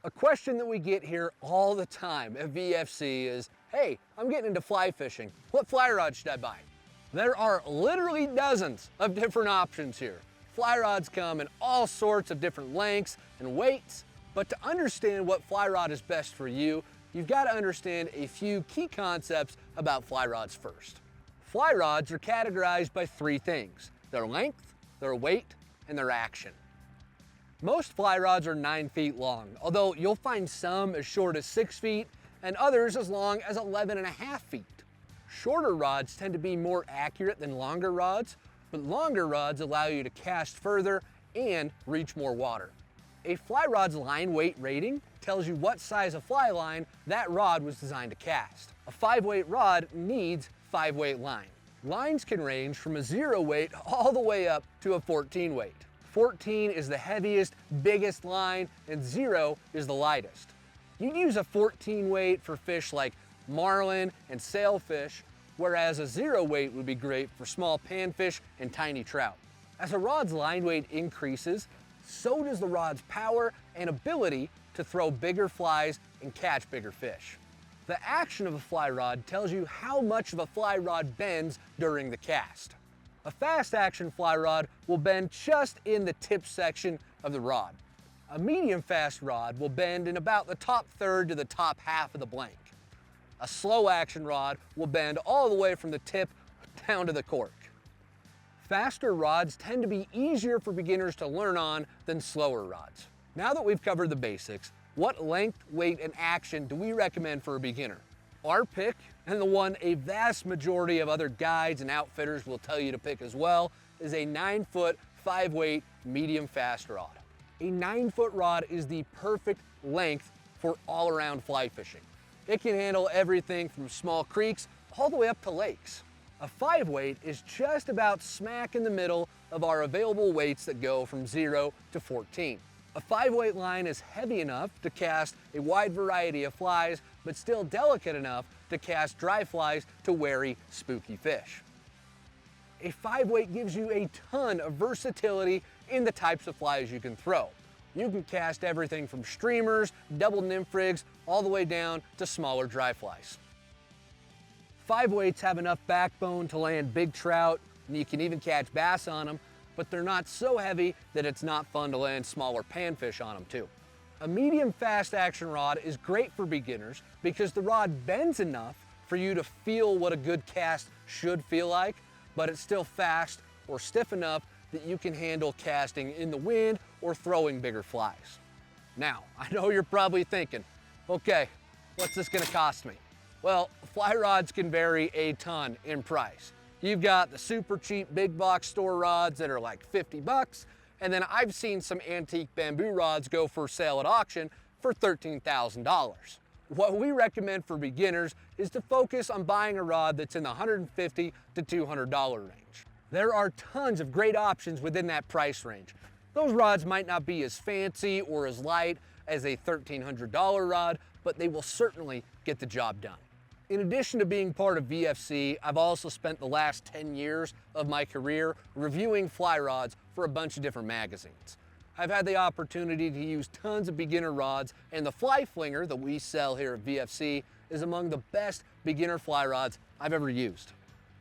A question that we get here all the time at VFC is, hey, I'm getting into fly fishing. What fly rod should I buy? There are literally dozens of different options here. Fly rods come in all sorts of different lengths and weights, but to understand what fly rod is best for you, you've got to understand a few key concepts about fly rods first. Fly rods are categorized by three things: their length, their weight, and their action. Most fly rods are 9 feet long, although you'll find some as short as 6 feet and others as long as 11.5 feet. Shorter rods tend to be more accurate than longer rods, but longer rods allow you to cast further and reach more water. A fly rod's line weight rating tells you what size of fly line that rod was designed to cast. A 5-weight rod needs 5-weight line. Lines can range from a 0 weight all the way up to a 14 weight. 14 is the heaviest, biggest line, and 0 is the lightest. You'd use a 14 weight for fish like marlin and sailfish, whereas a 0 weight would be great for small panfish and tiny trout. As a rod's line weight increases, so does the rod's power and ability to throw bigger flies and catch bigger fish. The action of a fly rod tells you how much of a fly rod bends during the cast. A fast action fly rod will bend just in the tip section of the rod. A medium fast rod will bend in about the top third to the top half of the blank. A slow action rod will bend all the way from the tip down to the cork. Faster rods tend to be easier for beginners to learn on than slower rods. Now that we've covered the basics, what length, weight, and action do we recommend for a beginner? Our pick, and the one a vast majority of other guides and outfitters will tell you to pick as well, is a 9-foot, 5-weight, medium fast rod. A 9-foot rod is the perfect length for all-around fly fishing. It can handle everything from small creeks all the way up to lakes. A 5-weight is just about smack in the middle of our available weights that go from 0 to 14. A 5-weight line is heavy enough to cast a wide variety of flies, but still delicate enough to cast dry flies to wary, spooky fish. A 5-weight gives you a ton of versatility in the types of flies you can throw. You can cast everything from streamers, double nymph rigs, all the way down to smaller dry flies. 5-weights have enough backbone to land big trout, and you can even catch bass on them, but they're not so heavy that it's not fun to land smaller panfish on them too. A medium fast action rod is great for beginners because the rod bends enough for you to feel what a good cast should feel like, but it's still fast or stiff enough that you can handle casting in the wind or throwing bigger flies. Now, I know you're probably thinking, okay, what's this gonna cost me? Well, fly rods can vary a ton in price. You've got the super cheap big box store rods that are like 50 bucks, and then I've seen some antique bamboo rods go for sale at auction for $13,000. What we recommend for beginners is to focus on buying a rod that's in the $150 to $200 range. There are tons of great options within that price range. Those rods might not be as fancy or as light as a $1,300 rod, but they will certainly get the job done. In addition to being part of VFC, I've also spent the last 10 years of my career reviewing fly rods for a bunch of different magazines. I've had the opportunity to use tons of beginner rods, and the Fly Flinger that we sell here at VFC is among the best beginner fly rods I've ever used.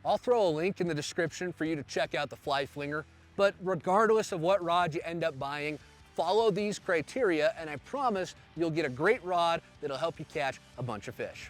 I'll throw a link in the description for you to check out the Fly Flinger, but regardless of what rod you end up buying, follow these criteria and I promise you'll get a great rod that'll help you catch a bunch of fish.